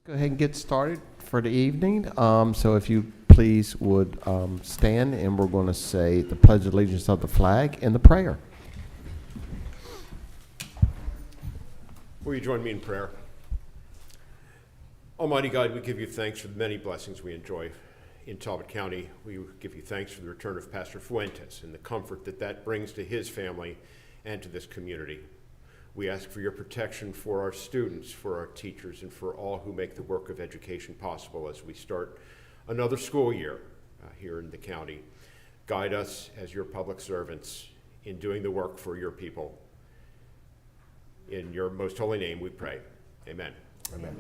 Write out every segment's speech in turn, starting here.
Go ahead and get started for the evening. So if you please would stand, and we're going to say the Pledge of Allegiance of the flag and the prayer. Will you join me in prayer? Almighty God, we give you thanks for the many blessings we enjoy in Talbot County. We give you thanks for the return of Pastor Fuentes and the comfort that that brings to his family and to this community. We ask for your protection for our students, for our teachers, and for all who make the work of education possible as we start another school year here in the county. Guide us as your public servants in doing the work for your people. In your most holy name we pray. Amen. Amen.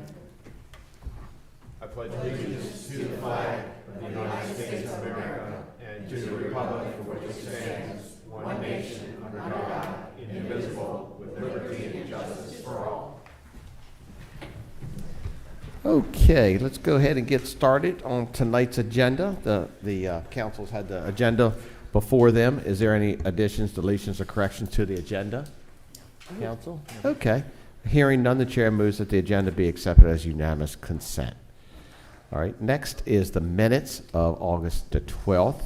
I pledge allegiance to the flag of the United States of America and to the republic for which it stands, one nation, under God, indivisible, with liberty and justice for all. Okay, let's go ahead and get started on tonight's agenda. The council's had the agenda before them. Is there any additions, deletions, or corrections to the agenda? Council? Okay. Hearing none, the chair moves that the agenda be accepted as unanimous consent. All right, next is the minutes of August the 12th.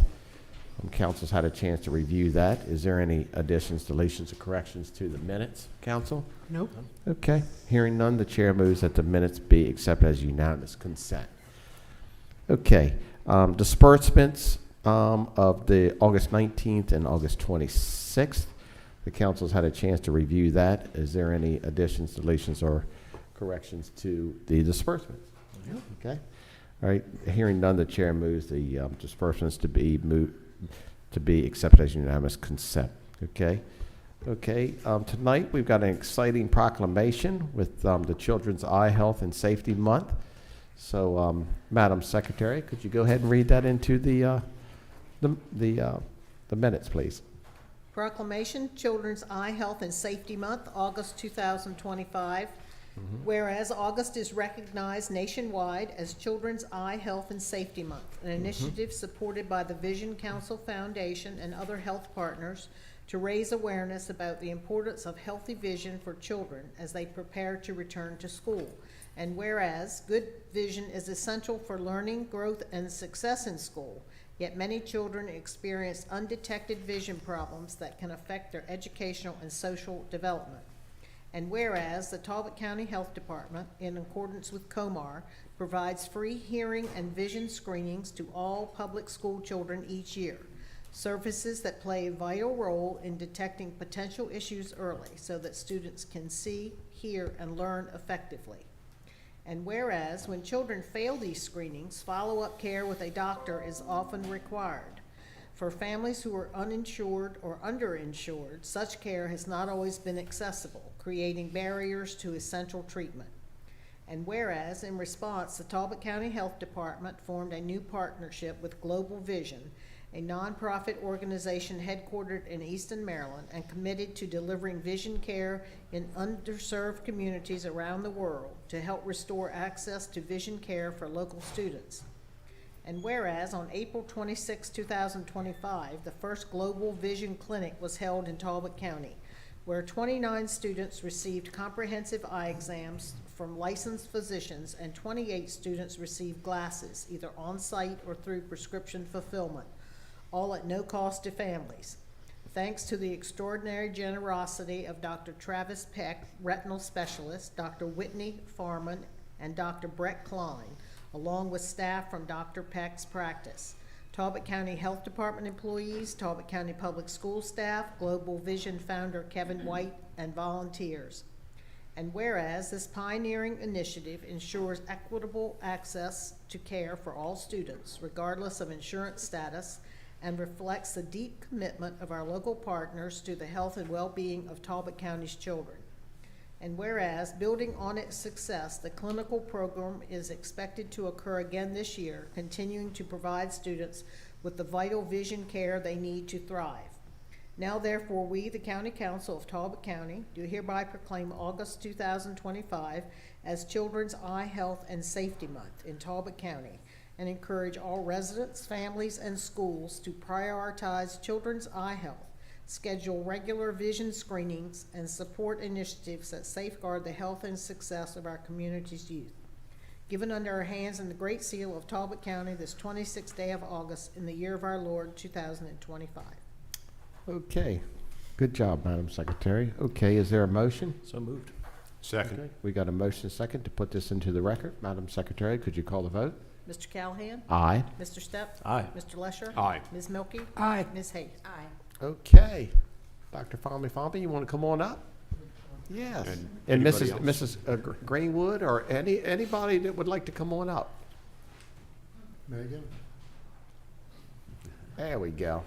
Council's had a chance to review that. Is there any additions, deletions, or corrections to the minutes, council? Nope. Okay. Hearing none, the chair moves that the minutes be accepted as unanimous consent. Okay. Disbursements of the August 19th and August 26th. The council's had a chance to review that. Is there any additions, deletions, or corrections to the disbursements? Nope. Okay. All right. Hearing none, the chair moves the disbursements to be accepted as unanimous consent. Okay. Okay. Tonight we've got an exciting proclamation with the Children's Eye Health and Safety Month. So, Madam Secretary, could you go ahead and read that into the minutes, please? Proclamation, Children's Eye Health and Safety Month, August 2025. Whereas August is recognized nationwide as Children's Eye Health and Safety Month, an initiative supported by the Vision Council Foundation and other health partners to raise awareness about the importance of healthy vision for children as they prepare to return to school. And whereas good vision is essential for learning, growth, and success in school, yet many children experience undetected vision problems that can affect their educational and social development. And whereas the Talbot County Health Department, in accordance with COMAR, provides free hearing and vision screenings to all public school children each year, services that play a vital role in detecting potential issues early so that students can see, hear, and learn effectively. And whereas when children fail these screenings, follow-up care with a doctor is often required. For families who are uninsured or underinsured, such care has not always been accessible, creating barriers to essential treatment. And whereas, in response, the Talbot County Health Department formed a new partnership with Global Vision, a nonprofit organization headquartered in Easton, Maryland, and committed to delivering vision care in underserved communities around the world to help restore access to vision care for local students. And whereas on April 26, 2025, the first Global Vision Clinic was held in Talbot County, where 29 students received comprehensive eye exams from licensed physicians and 28 students received glasses, either on-site or through prescription fulfillment, all at no cost to families. Thanks to the extraordinary generosity of Dr. Travis Peck, retinal specialist, Dr. Whitney Farman, and Dr. Brett Klein, along with staff from Dr. Peck's practice, Talbot County Health Department employees, Talbot County Public School staff, Global Vision founder Kevin White, and volunteers. And whereas this pioneering initiative ensures equitable access to care for all students, regardless of insurance status, and reflects the deep commitment of our local partners to the health and well-being of Talbot County's children. And whereas, building on its success, the clinical program is expected to occur again this year, continuing to provide students with the vital vision care they need to thrive. Now, therefore, we, the County Council of Talbot County, do hereby proclaim August 2025 as Children's Eye Health and Safety Month in Talbot County, and encourage all residents, families, and schools to prioritize children's eye health, schedule regular vision screenings, and support initiatives that safeguard the health and success of our community's youth. given under our hands in the Great Seal of Talbot County this 26th day of August in the year of our Lord, 2025. Okay, good job, Madam Secretary. Okay, is there a motion? So moved. Second. Okay, we got a motion second to put this into the record. Madam Secretary, could you call the vote? Mr. Callaghan? Aye. Mr. Step? Aye. Mr. Lesher? Aye. Ms. Milky? Aye. Ms. Hayes? Aye. Okay. Dr. Fomby, you want to come on up? Yes. And And anybody Mrs. Greenwood or anybody that would like to come on up? Megan? There we go.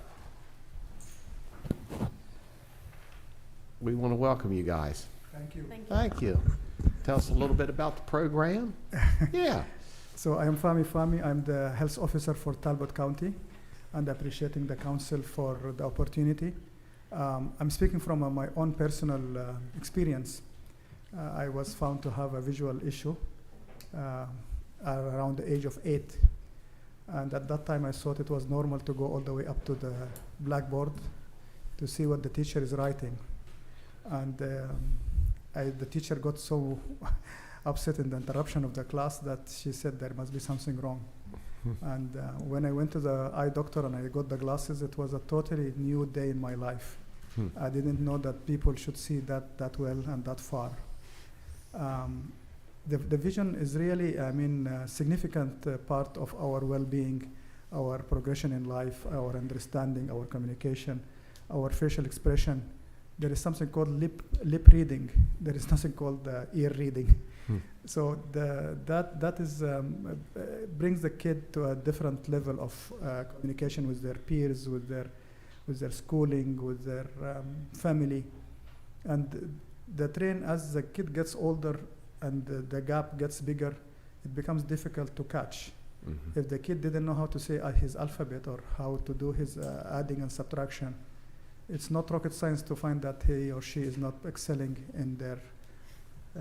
We want to welcome you guys. Thank you. Thank you. Tell us a little bit about the program. Yeah. So I am Fami. I'm the health officer for Talbot County and appreciating the council for the opportunity. I'm speaking from my own personal experience. I was found to have a visual issue around the age of 8. And at that time I thought it was normal to go all the way up to the blackboard to see what the teacher is writing. And the teacher got so upset in the interruption of the class that she said there must be something wrong. And when I went to the eye doctor and I got the glasses, it was a totally new day in my life. I didn't know that people should see that well and that far. The vision is really, a significant part of our well-being, our progression in life, our understanding, our communication, our facial expression. There is something called lip reading. There is nothing called ear reading. So that is brings the kid to a different level of communication with their peers, with their schooling, with their family, and the train as the kid gets older and the gap gets bigger, it becomes difficult to catch. If the kid didn't know how to say his alphabet or how to do his adding and subtraction, it's not rocket science to find that he or she is not excelling in their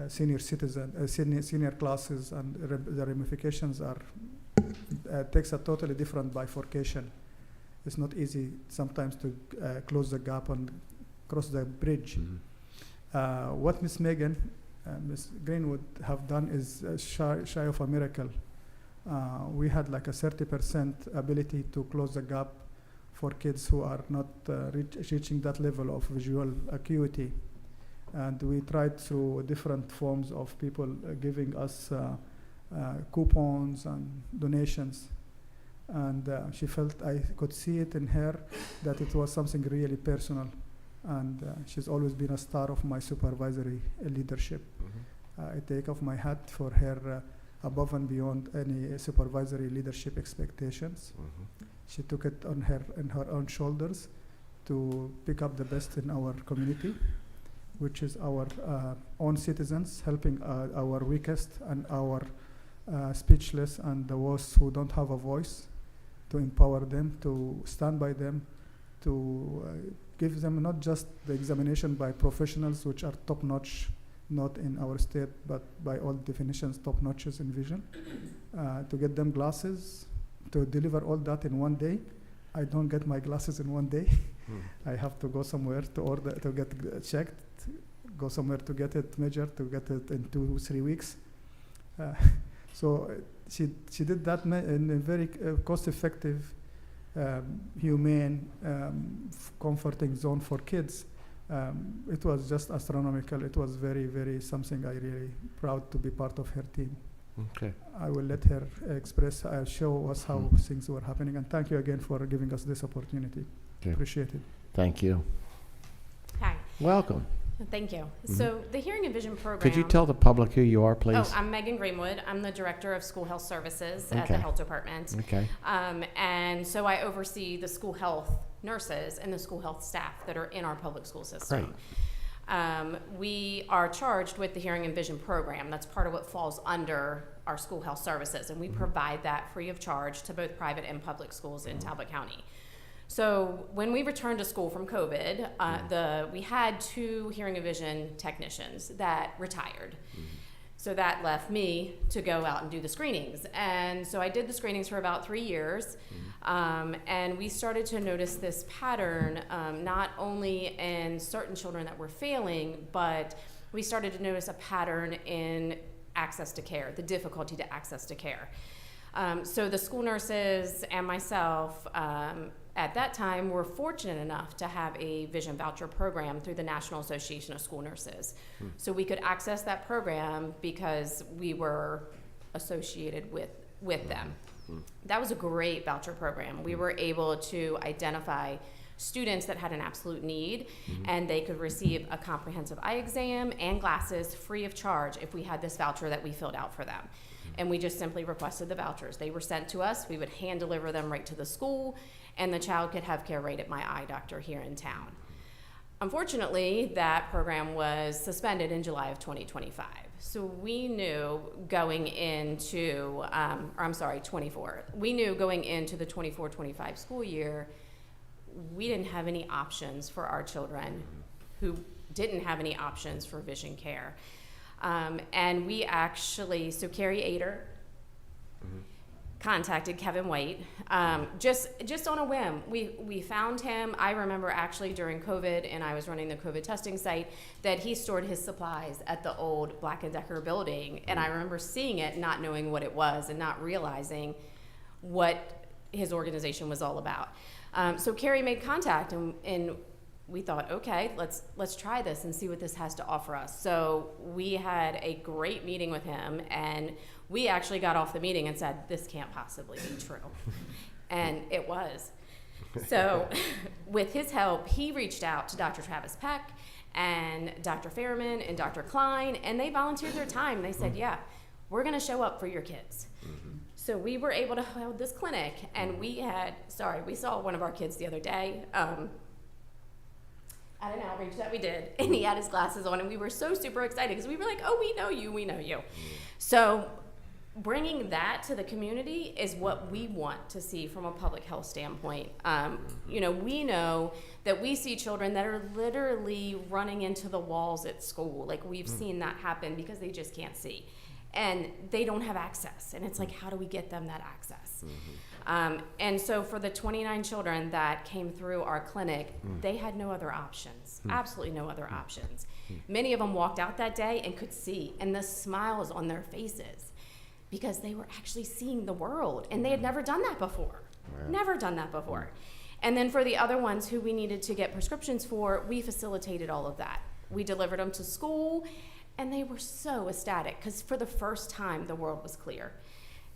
senior classes, and the ramifications are takes a totally different bifurcation. It's not easy sometimes to close the gap and cross the bridge. What Miss Greenwood have done is shy of a miracle. We had like a 30% ability to close the gap for kids who are not reaching that level of visual acuity. And we tried through different forms of people giving us coupons and donations. And she felt I could see it in her that it was something really personal. And she's always been a star of my supervisory leadership. I take off my hat for her above and beyond any supervisory leadership expectations. She took it on her own shoulders to pick up the best in our community, which is our own citizens, helping our weakest and our speechless and those who don't have a voice, to empower them, to stand by them, to give them not just the examination by professionals, which are top-notch, not in our state, but by all definitions, top-notches in vision, to get them glasses, to deliver all that in one day. I don't get my glasses in one day. I have to go somewhere to order, to get checked, go somewhere to get it measured, to get it in 2-3 weeks. So she did that in a very cost-effective, humane, comforting zone for kids. It was just astronomical. It was very, very something I really proud to be part of her team. Okay. I will let her express, show us how things were happening. And thank you again for giving us this opportunity. Okay. Appreciate it. Thank you. Hi, Welcome. thank you. So the Hearing and Vision Program. Could you tell the public who you are, please? Oh, I'm Megan Greenwood. I'm the Director of School Health Services at the Okay. Health Department. Okay. And so I oversee the school health nurses and the school health staff that are in our public school system. We are charged with the Hearing and Vision Program. That's part of what falls under our school health services, and we provide that free of charge to both private and public schools in Talbot County. So when we returned to school from COVID, we had 2 hearing and vision technicians that retired. So that left me to go out and do the screenings. And so I did the screenings for about 3 years. And we started to notice this pattern, not only in certain children that were failing, but we started to notice a pattern in access to care, the difficulty to access to care. So the school nurses and myself at that time were fortunate enough to have a vision voucher program through the National Association of School Nurses. So we could access that program because we were associated with them. That was a great voucher program. We were able to identify students that had an absolute need, and they could receive a comprehensive eye exam and glasses free of charge if we had this voucher that we filled out for them. And we just simply requested the vouchers. They were sent to us. We would hand deliver them right to the school, and the child could have care right at my eye doctor here in town. Unfortunately, that program was suspended in July of 2025. So we knew going into, 24. We knew going into the 24-25 school year, we didn't have any options for our children who didn't have any options for vision care. And we actually, so Carrie Ader contacted Kevin White, just on a whim. We found him. I remember actually during COVID, and I was running the COVID testing site, that he stored his supplies at the old Black & Decker building. And I remember seeing it, not knowing what it was and not realizing what his organization was all about. So Carrie made contact, and we thought, okay, let's try this and see what this has to offer us. So we had a great meeting with him, and we actually got off the meeting and said, this can't possibly be true. And it was. So with his help, he reached out to Dr. Travis Peck and Dr. Fairman and Dr. Klein, and they volunteered their time. They said, yeah, we're going to show up for your kids. So we were able to hold this clinic, and we saw one of our kids the other day at an outreach that we did, and he had his glasses on, and we were so super excited because we were like, oh, we know you. So bringing that to the community is what we want to see from a public health standpoint. We know that we see children that are literally running into the walls at school. Like, we've seen that happen because they just can't see. And they don't have access. And it's like, how do we get them that access? And so for the 29 children that came through our clinic, they had no other options, absolutely no other options. Many of them walked out that day and could see, and the smiles on their faces, because they were actually seeing the world, and they had never done that before. Never done that before. And then for the other ones who we needed to get prescriptions for, we facilitated all of that. We delivered them to school, and they were so ecstatic because for the first time the world was clear.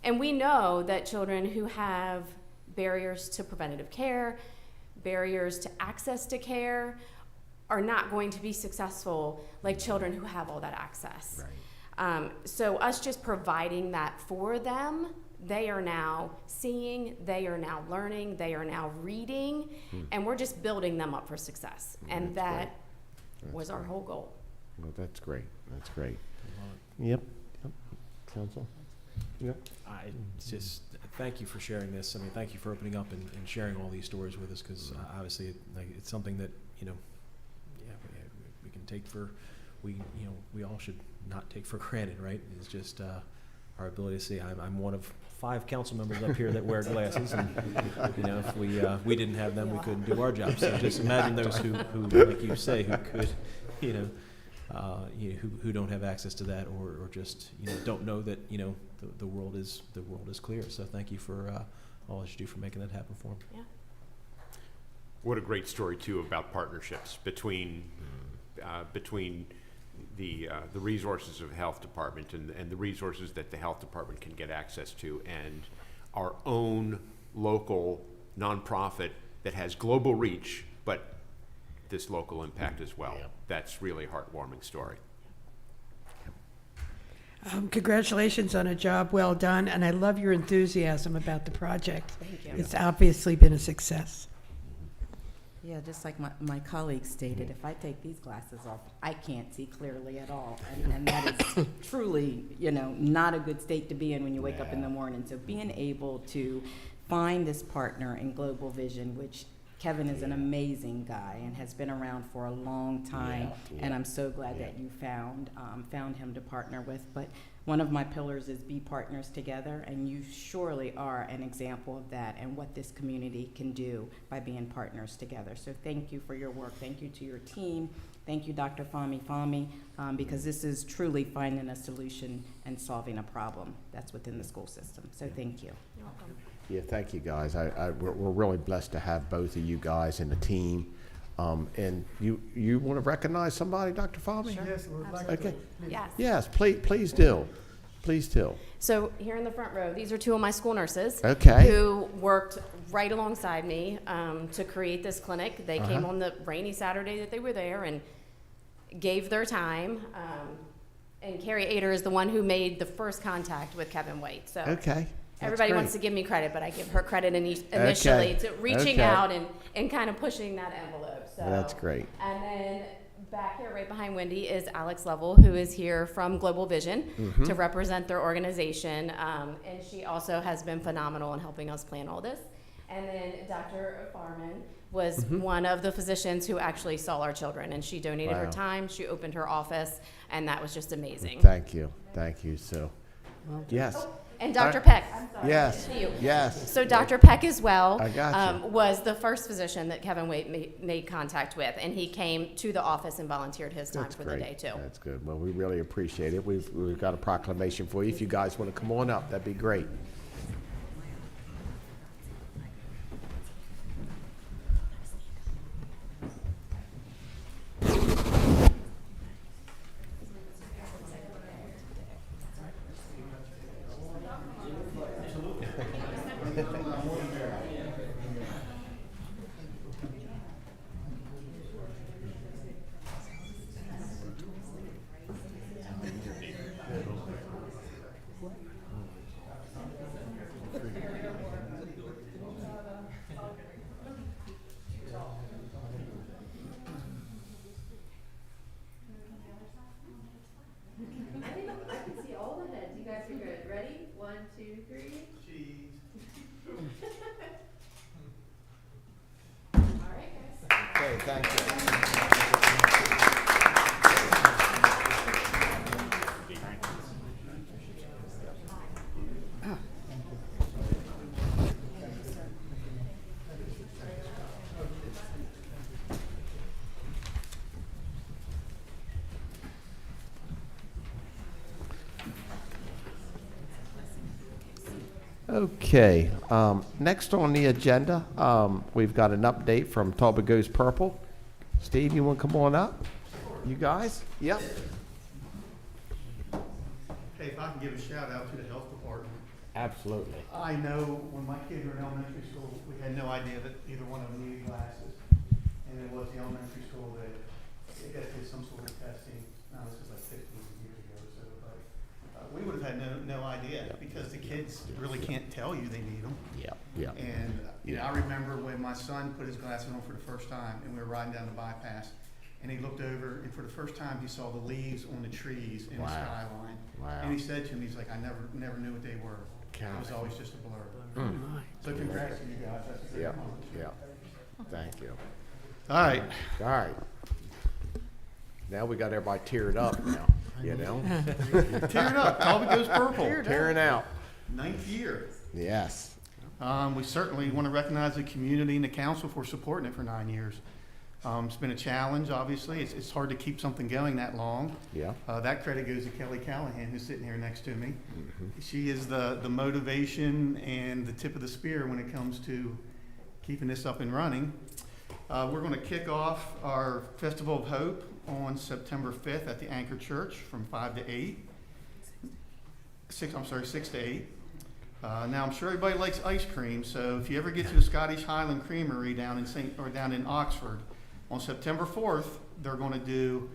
And we know that children who have barriers to preventative care, barriers to access to care, are not going to be successful like children who have all that access. Right. So us just providing that for them, they are now seeing, they are now learning, they are now reading, and we're just building them up for success. And that was our whole goal. Well, that's great. That's great. Yep. Council? Yep. I just thank you for sharing this. I mean, thank you for opening up and sharing all these stories with us, because obviously it's something that, we can take for, we all should not take for granted, right? It's just our ability to see. I'm one of 5 council members up here that wear glasses, and if we didn't have them, we couldn't do our job. So just imagine those who like you say, who could, who don't have access to that, or just don't know that the world is clear. So thank you for all that you do for making that happen for them. Yeah. What a great story too about partnerships between the resources of the health department and the resources that the health department can get access to, and our own local nonprofit that has global reach, but this local impact as well. Yeah. That's really a heartwarming story. Congratulations on a job well done, and I love your enthusiasm about the project. Thank you. It's obviously been a success. Yeah, just like my colleague stated, if I take these glasses off, I can't see clearly at all. And that is truly, not a good state to be in when you wake up in the morning. So being able to find this partner in Global Vision, which Kevin is an amazing guy and has been around for a long time, and I'm so glad that you found him to partner with. But one of my pillars is be partners together, and you surely are an example of that and what this community can do by being partners together. So thank you for your work. Thank you to your team. Thank you, Dr. Fahmy, because this is truly finding a solution and solving a problem that's within the school system. So thank you. You're welcome. Yeah, thank you, guys. We're really blessed to have both of you guys in the team. And you want to recognize somebody, Dr. Fahmy? Yes, we would like Okay. to. Please. Yes. Yes, please do. Please do. So here in the front row, these are two of my school nurses. Okay. Who worked right alongside me to create this clinic. They came on the rainy Saturday that they were there and gave their time. And Carrie Ader is the one who made the first contact with Kevin White. So Okay. That's everybody great. wants to give me credit, but I give her credit initially to reaching Okay. out and kind of pushing that envelope. So That's great. And then back here, right behind Wendy, is Alex Lovell, who is here from Global Vision to represent their organization. And she also has been phenomenal in helping us plan all this. And then Dr. Farman was one of the physicians who actually saw our children, and she donated her Wow. time. She opened her office, and that was just amazing. Thank you. Thank you. So, yes. And Dr. Peck, I'm sorry. Yes. I didn't see you. Yes. So Dr. Peck as well I got you. was the first physician that Kevin Waite made contact with, and he came to the office and volunteered his time That's for great. the day too. That's good. Well, we really appreciate it. We've got a proclamation for you. If you guys want to come on up, that'd be great. I can see all the heads. You guys are good. Ready? 1, 2, 3. All right, guys. Okay, thank you. Okay, next on the agenda, we've got an update from Talbot Goes Purple. Steve, you want to come on up? You guys? Yep. Hey, if I can give a shout out to the health department. Absolutely. I know when my kids were in elementary school, we had no idea that either one of them needed glasses. And it was the elementary school that they got to do some sort of testing. Now, this is like 15 years ago or so, but we would have had no idea because the kids really can't tell you they need them. Yeah. And you know, I remember when my son put his glasses on for the first time, and we were riding down the bypass, and he looked over, and for the first time, he saw the leaves on the trees in the skyline. Wow. And he said to me, he's like, I never knew what they were. It was always just a blur. So congrats to you guys. That's a great Yeah, accomplishment. yeah. Thank you. All right. All right. Now we got everybody teared up now, you know? Tear it up. Talbot Goes Purple. Tearing out. 9th year. Yes. We certainly want to recognize the community and the council for supporting it for 9 years. It's been a challenge, obviously. It's hard to keep something going that long. Yeah. That credit goes to Kelley Callaghan, who's sitting here next to me. She is the motivation and the tip of the spear when it comes to keeping this up and running. We're going to kick off our Festival of Hope on September 5th at the Anchor Church from 5 to 8. 6 to 8. Now I'm sure everybody likes ice cream, so if you ever get to the Scottish Highland Creamery down in Oxford, on September 4th, they're going to do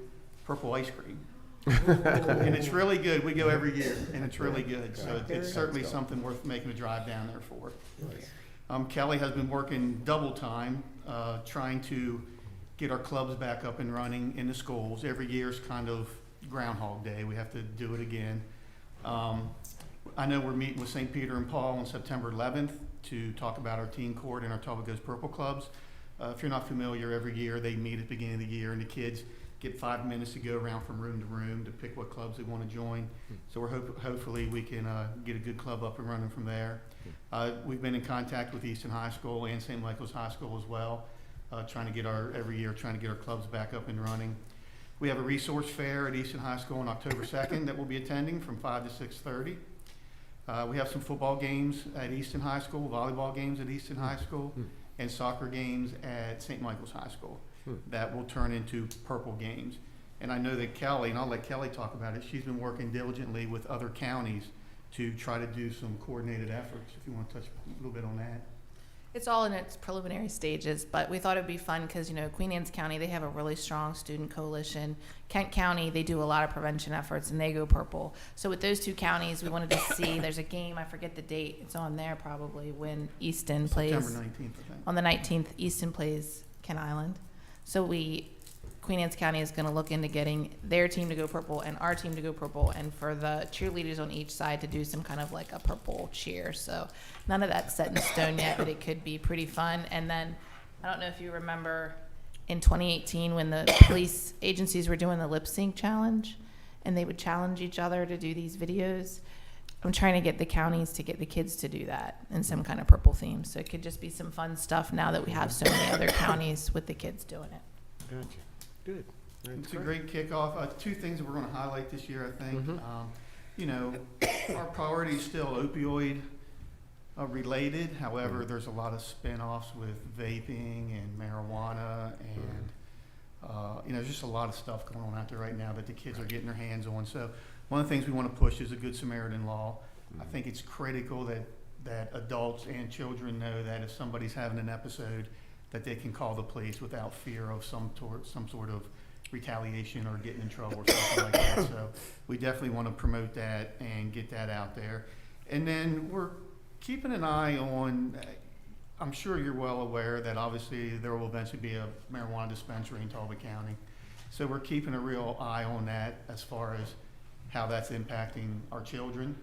purple ice cream. And it's really good. We go every year, and it's really good. So it's certainly something worth making a drive down there for. Kelley has been working double time, trying to get our clubs back up and running in the schools. Every year is kind of Groundhog Day. We have to do it again. I know we're meeting with St. Peter and Paul on September 11th to talk about our teen court and our Talbot Goes Purple clubs. If you're not familiar, every year they meet at the beginning of the year, and the kids get 5 minutes to go around from room to room to pick what clubs they want to join. So we're hopefully we can get a good club up and running from there. We've been in contact with Easton High School and St. Michael's High School as well, trying to get our clubs back up and running. We have a resource fair at Easton High School on October 2nd that we'll be attending from 5 to 6:30. We have some football games at Easton High School, volleyball games at Easton High School, and soccer games at St. Michael's High School that will turn into purple games. And I know that Kelley, and I'll let Kelley talk about it, she's been working diligently with other counties to try to do some coordinated efforts, if you want to touch a little bit on that. It's all in its preliminary stages, but we thought it'd be fun because, you know, Queen Anne's County, they have a really strong student coalition. Kent County, they do a lot of prevention efforts and they go purple. So with those two counties, we wanted to see, there's a game, I forget the date, it's on there probably, when Easton plays. September 19th, I think. On the 19th, Easton plays Kent Island. So Queen Anne's County is going to look into getting their team to go purple and our team to go purple, and for the cheerleaders on each side to do some kind of like a purple cheer. So none of that's set in stone yet, but it could be pretty fun. And then I don't know if you remember in 2018 when the police agencies were doing the lip sync challenge and they would challenge each other to do these videos. I'm trying to get the counties to get the kids to do that in some kind of purple theme. So it could just be some fun stuff now that we have so many other counties with the kids doing it. Gotcha. Good. It's a great kickoff. Two things that we're going to highlight this year, I think. You know, our priority is still opioid related. However, there's a lot of spin-offs with vaping and marijuana and, you know, there's just a lot of stuff going on out there right now that the kids are getting their hands on. So one of the things we want to push is a Good Samaritan law. I think it's critical that adults and children know that if somebody's having an episode, that they can call the police without fear of some sort of retaliation or getting in trouble or something like that. So we definitely want to promote that and get that out there. And then we're keeping an eye on, I'm sure you're well aware that obviously there will eventually be a marijuana dispensary in Talbot County. So we're keeping a real eye on that as far as how that's impacting our children.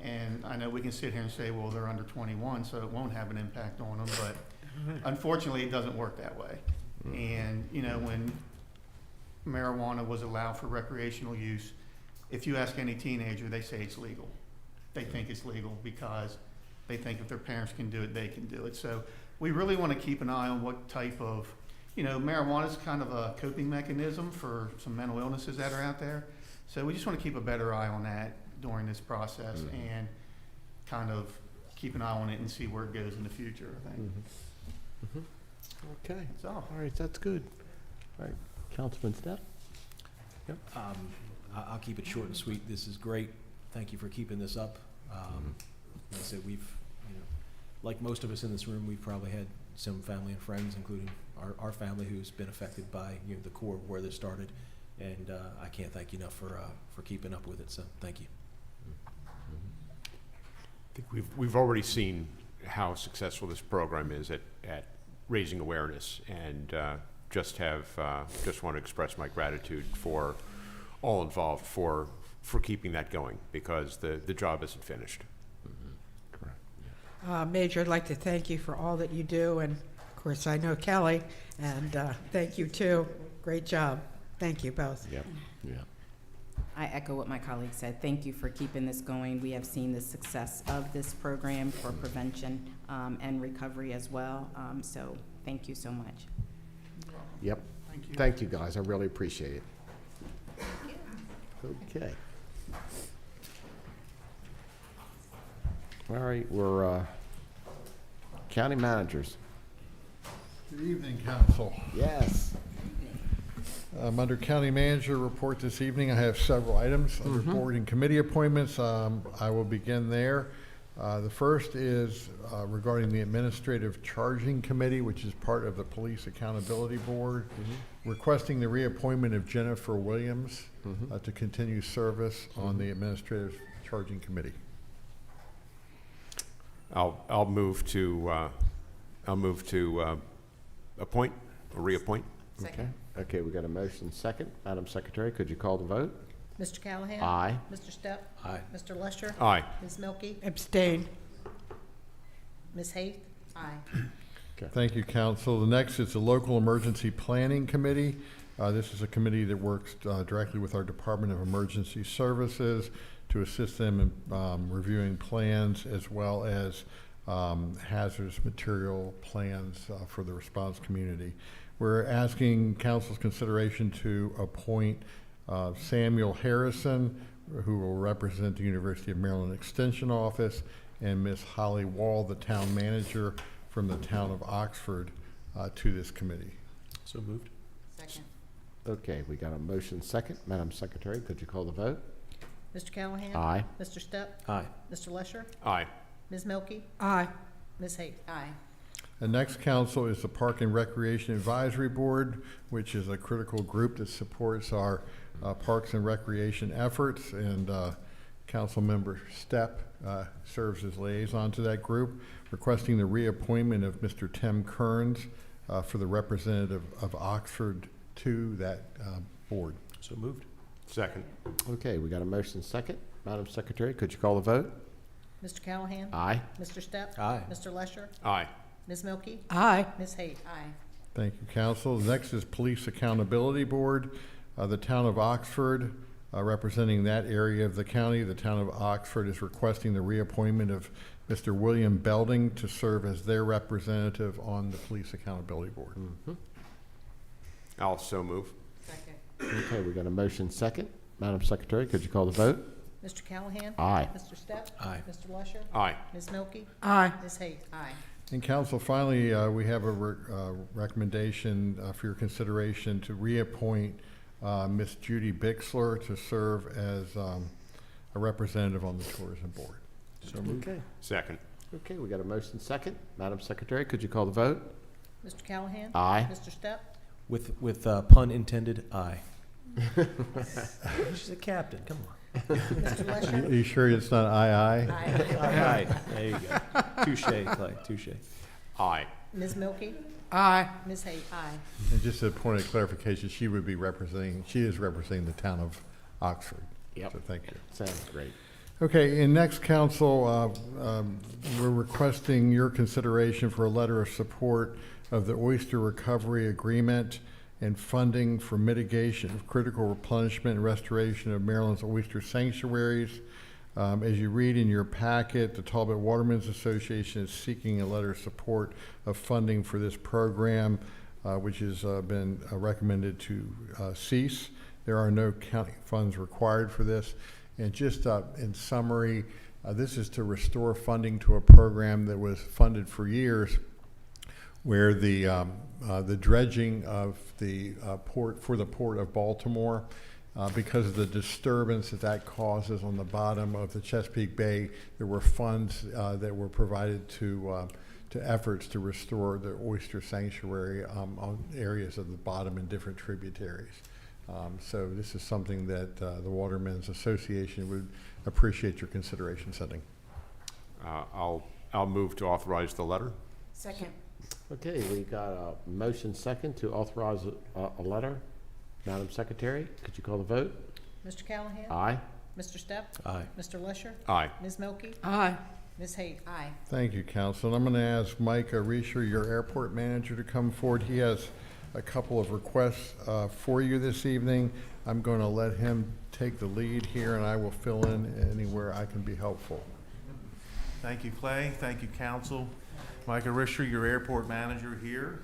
And I know we can sit here and say, well, they're under 21, so it won't have an impact on them, but unfortunately, it doesn't work that way. And, you know, when marijuana was allowed for recreational use, if you ask any teenager, they say it's legal. They think it's legal because they think if their parents can do it, they can do it. So we really want to keep an eye on what type of, you know, marijuana is kind of a coping mechanism for some mental illnesses that are out there. So we just want to keep a better eye on that during this process and kind of keep an eye on it and see where it goes in the future, I think. Okay. That's all. All right, that's good. All right, Councilman Stepp? Yep. I'll keep it short and sweet. This is great. Thank you for keeping this up. Like I said, we've, you know, like most of us in this room, we've probably had some family and friends, including our family, who's been affected by, you know, the core of where this started. And I can't thank you enough for keeping up with it. So thank you. I think we've already seen how successful this program is at raising awareness, and just want to express my gratitude for all involved for keeping that going, because the job isn't finished. Correct. Major, I'd like to thank you for all that you do, and of course I know Kelley, and thank you too. Great job. Thank you both. Yep. Yeah. I echo what my colleague said. Thank you for keeping this going. We have seen the success of this program for prevention and recovery as well. So thank you so much. Yep. Thank you. Thank you, guys. I really appreciate it. Okay. All right, we're county managers. Good evening, Council. Yes. Under County Manager report this evening, I have several items. Under board and committee appointments, I will begin there. The first is regarding the Administrative Charging Committee, which is part of the Police Accountability Board, requesting the reappointment of Jennifer Williams to continue service on the Administrative Charging Committee. I'll move to appoint or reappoint. Okay. Okay, we got a motion second. Madam Secretary, could you call the vote? Mr. Callaghan? Aye. Mr. Stepp? Aye. Mr. Lesher? Aye. Ms. Milky? Abstain. Ms. Haith? Aye. Thank you, Council. The next is the Local Emergency Planning Committee. This is a committee that works directly with our Department of Emergency Services to assist them in reviewing plans as well as hazardous material plans for the response community. We're asking council's consideration to appoint Samuel Harrison, who will represent the University of Maryland Extension Office, and Ms. Holly Wall, the town manager from the town of Oxford, to this committee. So moved. Second. Okay, we got a motion second. Madam Secretary, could you call the vote? Mr. Callaghan? Aye. Mr. Stepp? Aye. Mr. Lesher? Aye. Ms. Milky? Aye. Ms. Hayes? Aye. The next council is the Park and Recreation Advisory Board, which is a critical group that supports our parks and recreation efforts, and council member Stepp serves as liaison to that group, requesting the reappointment of Mr. Tim Kearns for the representative of Oxford to that board. So moved. Second. Okay, we got a motion second. Madam Secretary, could you call the vote? Mr. Callaghan? Aye. Mr. Stepp? Aye. Mr. Lesher? Aye. Ms. Milky? Aye. Ms. Hayes? Aye. Thank you, council. Next is Police Accountability Board. The town of Oxford, representing that area of the county, the town of Oxford is requesting the reappointment of Mr. William Belding to serve as their representative on the Police Accountability Board. I'll so move. Second. Okay, we got a motion second. Madam Secretary, could you call the vote? Mr. Callaghan? Aye. Mr. Stepp? Aye. Mr. Lesher? Aye. Ms. Milky? Aye. Ms. Hayes? Aye. And council, finally, we have a recommendation for your consideration to reappoint Miss Judy Bixler to serve as a representative on the tourism board. So moved. Okay. Second. Okay, we got a motion second. Madam Secretary, could you call the vote? Mr. Callaghan? Aye. Mr. Stepp? With pun intended, aye. She's a captain, come on. Mr. Lesher? Are you sure it's not aye? Aye. Aye, there you go. Touche, Clay, touche. Aye. Ms. Milky? Aye. Ms. Hayes? Aye. And just a point of clarification, she is representing the town of Oxford. Yep. So thank you. Sounds great. Okay, in next council, we're requesting your consideration for a letter of support of the Oyster Recovery Agreement and funding for mitigation of critical replenishment and restoration of Maryland's oyster sanctuaries. As you read in your packet, the Talbot Watermen's Association is seeking a letter of support of funding for this program, which has been recommended to cease. There are no county funds required for this. And just in summary, this is to restore funding to a program that was funded for years, where the dredging of the port of Baltimore, because of the disturbance that causes on the bottom of the Chesapeake Bay, there were funds that were provided to efforts to restore the oyster sanctuary on areas of the bottom and different tributaries. So this is something that the Watermen's Association would appreciate your consideration sending. I'll move to authorize the letter. Second. Okay, we got a motion second to authorize a letter. Madam Secretary, could you call the vote? Mr. Callaghan? Aye. Mr. Stepp? Aye. Mr. Lesher? Aye. Ms. Milky? Aye. Ms. Hayes? Aye. Thank you, Council. And I'm going to ask Mike Reisher, your airport manager, to come forward. He has a couple of requests for you this evening. I'm going to let him take the lead here, and I will fill in anywhere I can be helpful. Thank you, Clay. Thank you, Council. Mike Reisher, your airport manager here.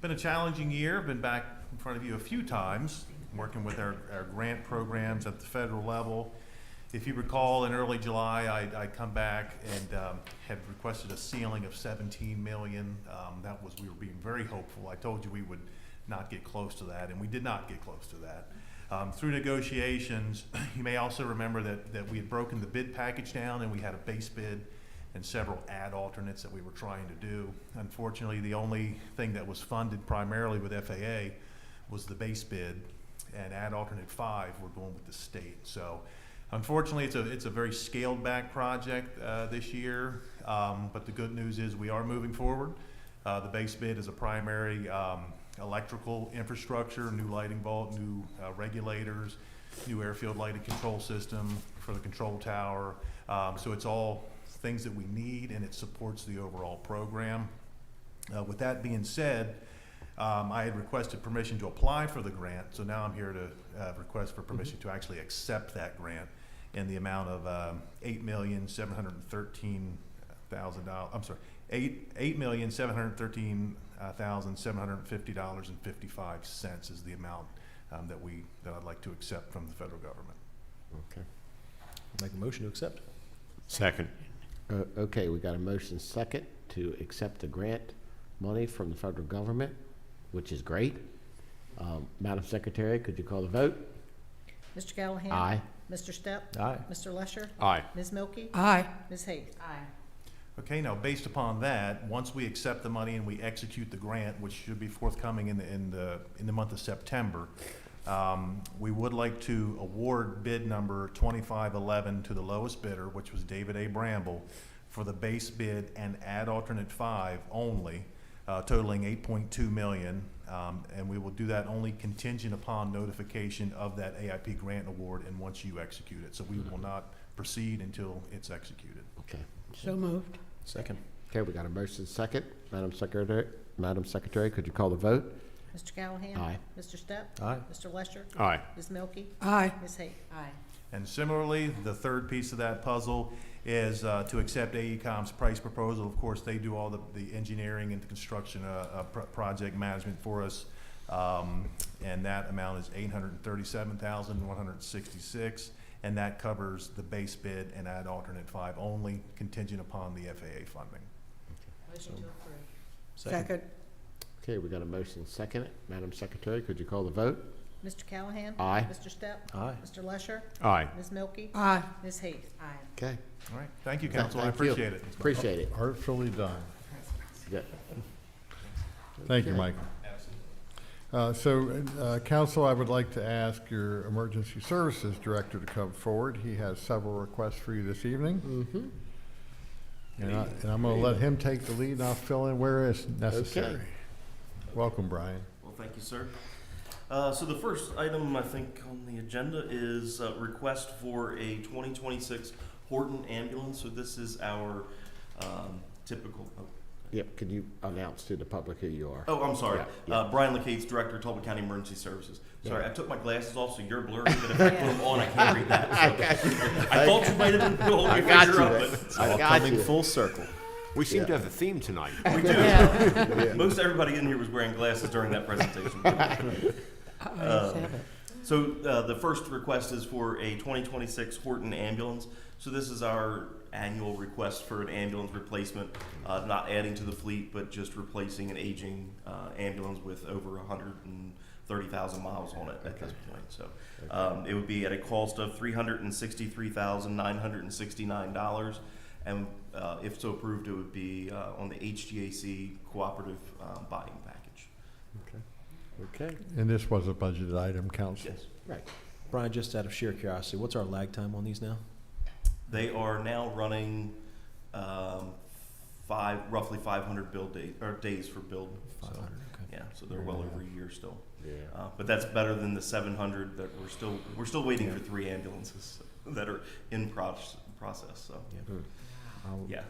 Been a challenging year. Been back in front of you a few times, working with our grant programs at the federal level. If you recall, in early July, I come back and had requested a ceiling of $17 million. We were being very hopeful. I told you we would not get close to that, and we did not get close to that. Through negotiations, you may also remember that we had broken the bid package down, and we had a base bid and several ad alternates that we were trying to do. Unfortunately, the only thing that was funded primarily with FAA was the base bid, and ad alternate 5 we're going with the state. So unfortunately, it's a very scaled back project this year, but the good news is we are moving forward. The base bid is a primary electrical infrastructure, new lighting bulb, new regulators, new airfield lighting control system for the control tower. So it's all things that we need, and it supports the overall program. With that being said, I had requested permission to apply for the grant, so now I'm here to request for permission to actually accept that grant in the amount of $8,713,000. I'm sorry, $8,713,000 $39,750.55 is the amount that I'd like to accept from the federal government. Okay. Make a motion to accept. Second. Okay, we got a motion second to accept the grant money from the federal government, which is great. Madam Secretary, could you call the vote? Mr. Callaghan? Aye. Mr. Stepp? Aye. Mr. Lesher? Aye. Ms. Milky? Aye. Ms. Hayes? Aye. Okay, now based upon that, once we accept the money and we execute the grant, which should be forthcoming in the month of September, we would like to award bid number 2511 to the lowest bidder, which was David A. Bramble, for the base bid and add alternate 5 only, totaling $8.2 million. And we will do that only contingent upon notification of that AIP grant award and once you execute it. So we will not proceed until it's executed. Okay. So moved. Second. Okay, we got a motion second. Madam Secretary, could you call the vote? Mr. Callaghan? Aye. Mr. Stepp? Aye. Mr. Lesher? Aye. Ms. Milky? Aye. Ms. Hayes? Aye. And similarly, the third piece of that puzzle is to accept AECom's price proposal. Of course, they do all the engineering and the construction project management for us. And that amount is $837,166, and that covers the base bid and add alternate 5 only, contingent upon the FAA funding. Motion to approve. Second. Okay, we got a motion second. Madam Secretary, could you call the vote? Mr. Callaghan? Aye. Mr. Stepp? Aye. Mr. Lesher? Aye. Ms. Milky? Aye. Ms. Hayes? Aye. Okay. All right, thank you, council, I Thank you. appreciate it. Appreciate it. Artfully done. Good. Thank you, Michael. Council, I would like to ask your Emergency Services Director to come forward. He has several requests for you this evening. Mm-hmm. And I'm going to let him take the lead, and I'll fill in where is necessary. Okay. Welcome, Brian. Well, thank you, sir. So the first item, I think, on the agenda is a request for a 2026 Horton ambulance. So this is our typical... Yep, could you announce to the public who you are? Oh, I'm sorry. Yeah. Brian LeCates, Director of Talbot County Emergency Services. Sorry, I took my glasses off, so you're blurry, but if I put them on, I can't read that. So I thought you might have been holding your finger up, but It's all coming full circle. We seem to have a theme tonight. we do. Yeah. Most everybody in here was wearing glasses during that presentation. So the first request is for a 2026 Horton ambulance. So this is our annual request for an ambulance replacement, not adding to the fleet, but just replacing an aging ambulance with over 130,000 miles on it at this point. So it would be at a cost of $363,969, and if so approved, it would be on the HGAC cooperative buying package. Okay. And this was a budgeted item, Council. Yes. Right. Brian, just out of sheer curiosity, what's our lag time on these now? They are now running roughly 500 build days for build. 500, okay. Yeah, so they're well over a year still. Yeah. But that's better than the 700 that we're still waiting for 3 ambulances that are in process. So Yeah. Hmm. yeah.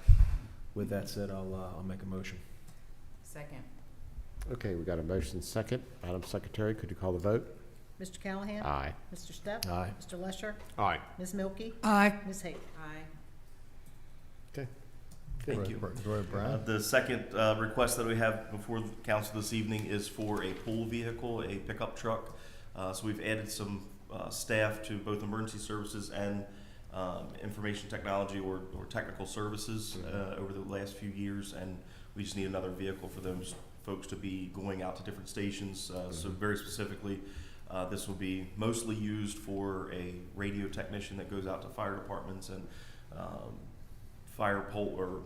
With that said, I'll make a motion. Second. Okay, we got a motion second. Madam Secretary, could you call the vote? Mr. Callaghan? Aye. Mr. Stepp? Aye. Mr. Lesher? Aye. Ms. Milky? Aye. Ms. Hayes? Aye. Okay. Thank you. Go ahead, Brian. The second request that we have before the council this evening is for a pool vehicle, a pickup truck. So we've added some staff to both emergency services and information technology or technical services over the last few years, and we just need another vehicle for those folks to be going out to different stations. So very specifically, this will be mostly used for a radio technician that goes out to fire departments and fire pole, or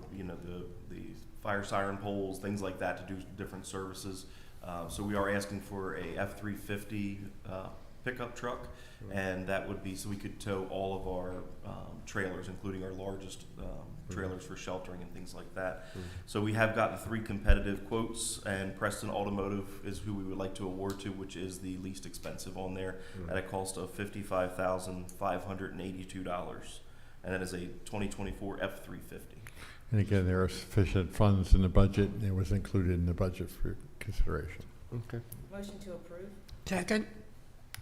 the fire siren poles, things like that, to do different services. So we are asking for a F-350 pickup truck, and that would be so we could tow all of our trailers, including our largest trailers for sheltering and things like that. So we have gotten 3 competitive quotes, and Preston Automotive is who we would like to award to, which is the least expensive on there, at a cost of $55,582, and that is a 2024 F-350. And again, there are sufficient funds in the budget, and it was included in the budget for consideration. Okay. Motion to approve. Second.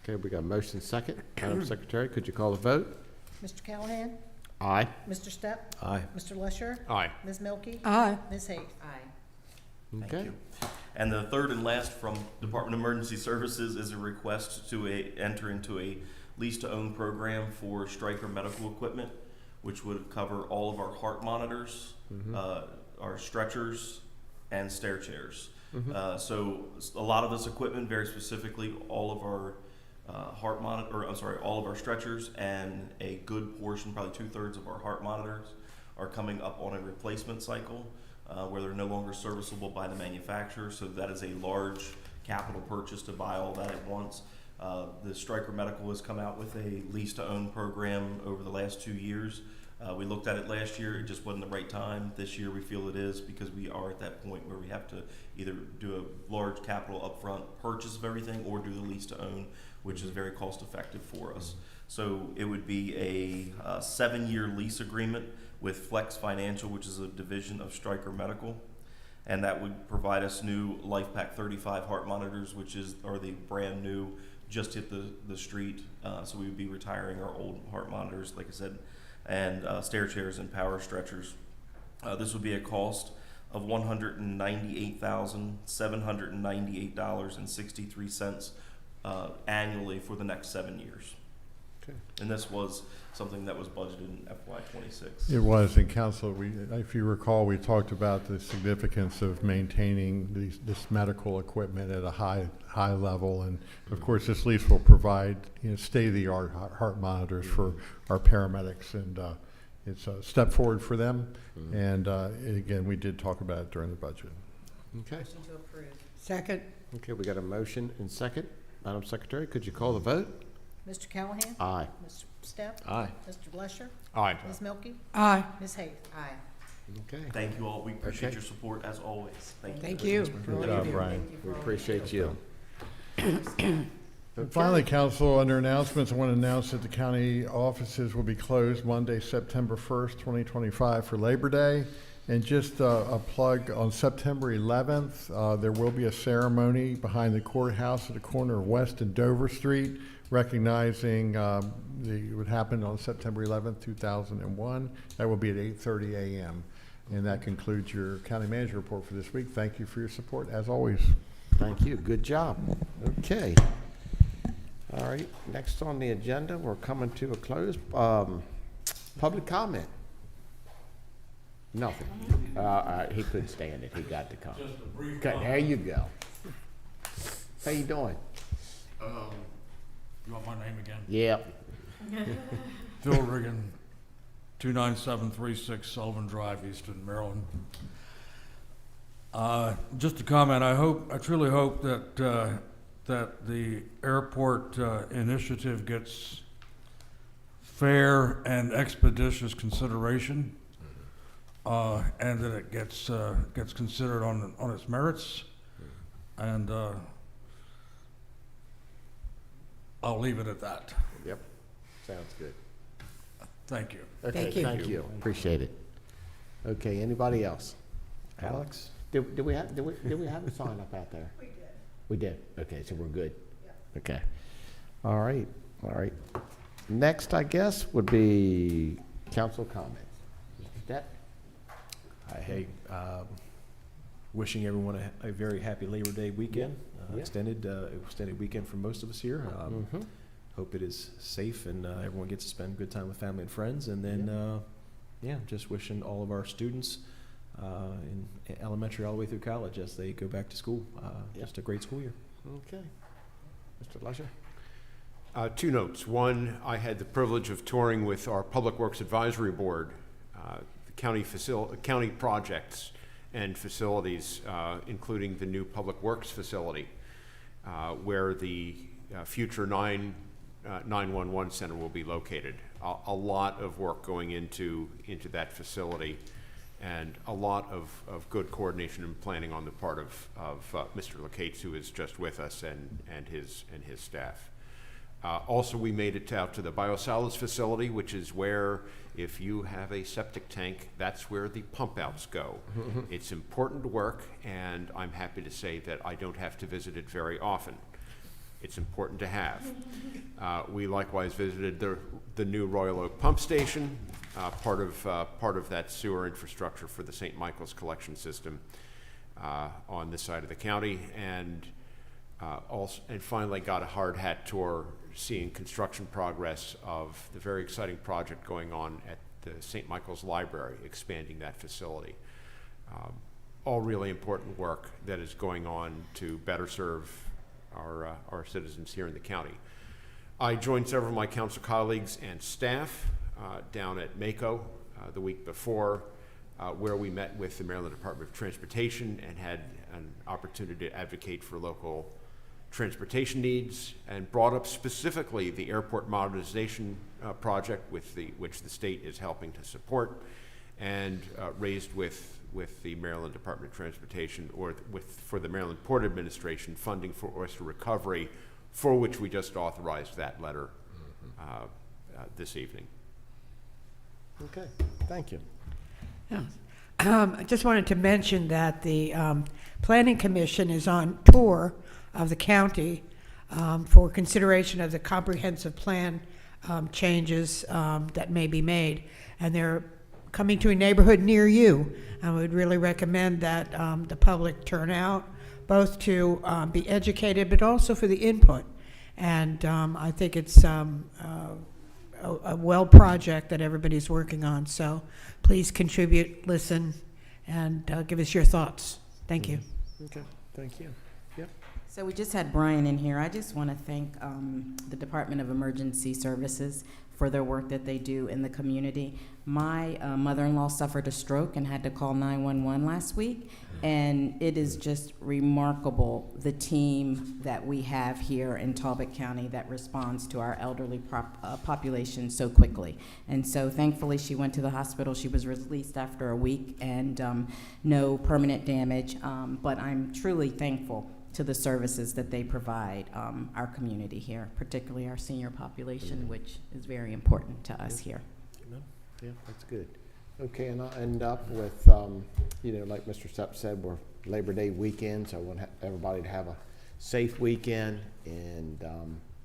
Okay, we got a motion second. Madam Secretary, could you call the vote? Mr. Callaghan? Aye. Mr. Stepp? Aye. Mr. Lesher? Aye. Ms. Milky? Aye. Ms. Hayes? Aye. Thank Okay. you. And the third and last from Department of Emergency Services is a request to enter into a lease-to-own program for Stryker medical equipment, which would cover all of our heart monitors, our stretchers, and stair chairs. So a lot of this equipment, very specifically, all of our all of our stretchers and a good portion, probably 2/3 of our heart monitors, are coming up on a replacement cycle where they're no longer serviceable by the manufacturer. So that is a large capital purchase to buy all that at once. The Stryker Medical has come out with a lease-to-own program over the last 2 years. We looked at it last year, it just wasn't the right time. This year we feel it is, because we are at that point where we have to either do a large capital upfront purchase of everything or do the lease-to-own, which is very cost-effective for us. So it would be a 7-year lease agreement with Flex Financial, which is a division of Stryker Medical. And that would provide us new LifePak 35 heart monitors, which are the brand new, just hit the street. So we would be retiring our old heart monitors, like I said, and stair chairs and power stretchers. This would be a cost of $198,798.63 annually for the next 7 years. Okay. And this was something that was budgeted in FY26. It was, and Council, if you recall, we talked about the significance of maintaining this medical equipment at a high level, and of course, this lease will provide state-of-the-art heart monitors for our paramedics, and it's a step forward for them. And again, we did talk about it during the budget. Okay. Motion to approve. Second. Okay, we got a motion and second. Madam Secretary, could you call the vote? Mr. Callaghan? Aye. Mr. Step? Aye. Mr. Blesher? Aye. Ms. Milky? Aye. Ms. Hayes? Aye. Okay. Thank you all. We appreciate Okay. your support as always. Thank you. Thank you. for all Good you job, do. Brian. We appreciate you. And finally, Council, under announcements, I want to announce that the county offices will be closed Monday, September 1st, 2025 for Labor Day. And just a plug, on September 11th, there will be a ceremony behind the courthouse at the corner of West and Dover Street, recognizing what happened on September 11th, 2001. That will be at 8:30 a.m. And that concludes your county manager report for this week. Thank you for your support, as always. Thank you. Good job. Okay. All right. Next on the agenda, we're coming to a close. Public comment. Nothing. He couldn't stand it. He got to come. Just a brief Okay, comment. there you go. How you doing? You want my name again? Yep. Phil Riggin, 29736 Sullivan Drive, Easton, Maryland. Just a comment. I truly hope that the airport initiative gets fair and expeditious consideration, and that it gets considered on its merits. And I'll leave it at that. Yep. Sounds good. Thank you. Okay, Thank you. thank you. Appreciate it. Okay, anybody else? Alex? Did we have a sign up out there? We did. We did? Okay, so we're good? Yeah. Okay. All right, all right. Next, I guess, would be council comments. Mr. Stepp? Hey, wishing everyone a very happy Labor Day weekend. Yeah. Extended weekend for most of us here. Mhm. Hope it is safe and everyone gets to spend good time with family and friends. And then, just wishing all of our students in elementary all the way through college as they go back to school. Just a great school year. Okay. Mr. Lusher? 2 notes. One, I had the privilege of touring with our Public Works Advisory Board, the county projects and facilities, including the new Public Works facility, where the future 911 center will be located. A lot of work going into that facility, and a lot of good coordination and planning on the part of Mr. Lacates, who is just with us, and his staff. Also, we made it out to the biosolids facility, which is where, if you have a septic tank, that's where the pump outs go. It's important work, and I'm happy to say that I don't have to visit it very often. It's important to have. We likewise visited the new Royal Oak pump station, part of that sewer infrastructure for the St. Michael's collection system. on this side of the county, and finally got a hard hat tour seeing construction progress of the very exciting project going on at the St. Michael's Library, expanding that facility. All really important work that is going on to better serve our citizens here in the county. I joined several of my council colleagues and staff down at Mako the week before, where we met with the Maryland Department of Transportation and had an opportunity to advocate for local transportation needs, and brought up specifically the airport modernization project which the state is helping to support, and raised with the Maryland Department of Transportation, or for the Maryland Port Administration, funding for Oyster recovery, for which we just authorized that letter this evening. Okay, thank you. Yeah. I just wanted to mention that the Planning Commission is on tour of the county for consideration of the comprehensive plan changes that may be made. And they're coming to a neighborhood near you. I would really recommend that the public turn out, both to be educated, but also for the input. And I think it's a well project that everybody's working on. So please contribute, listen, and give us your thoughts. Thank you. Okay, thank you. Yep. So we just had Brian in here. I just want to thank the Department of Emergency Services for their work that they do in the community. My mother-in-law suffered a stroke and had to call 911 last week, and it is just remarkable, the team that we have here in Talbot County that responds to our elderly population so quickly. And so thankfully she went to the hospital. She was released after a week, and no permanent damage, but I'm truly thankful to the services that they provide our community here, particularly our senior population, which is very important to us here. Yeah, that's good. Okay, and I'll end up with, like Mr. Stepp said, we're Labor Day weekend, so I want everybody to have a safe weekend. And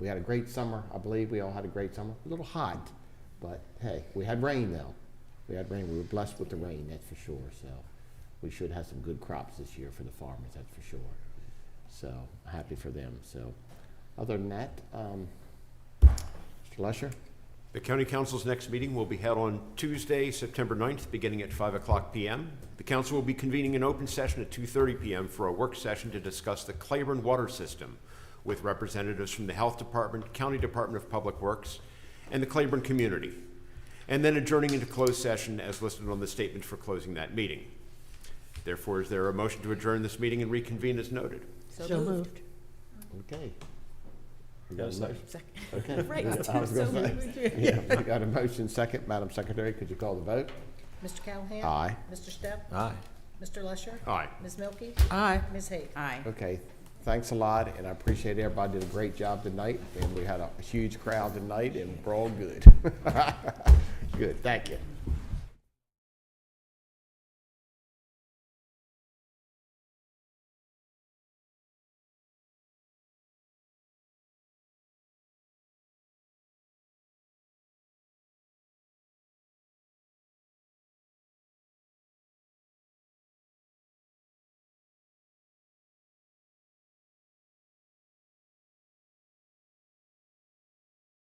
we had a great summer. I believe we all had a great summer. A little hot, but hey, we had rain though. We had rain. We were blessed with the rain, that's for sure. So we should have some good crops this year for the farmers, that's for sure. So happy for them. So other than that, Mr. Lesher? The County Council's next meeting will be held on Tuesday, September 9th, beginning at 5:00 p.m. The Council will be convening an open session at 2:30 p.m. for a work session to discuss the Claiborne water system with representatives from the Health Department, County Department of Public Works, and the Claiborne community, and then adjourning into closed session as listed on the statement for closing that meeting. Therefore, is there a motion to adjourn this meeting and reconvene as noted? So moved. Okay. We got a motion. Okay. Right, I was going to say. Yeah, we got a motion second. Madam Secretary, could you call the vote? Mr. Callaghan? Aye. Mr. Stepp? Aye. Mr. Lesher? Aye. Ms. Milky? Aye. Ms. Hague? Aye. Okay, thanks a lot, and I appreciate everybody did a great job tonight, and we had a huge crowd tonight, and we're all good. Good, thank you.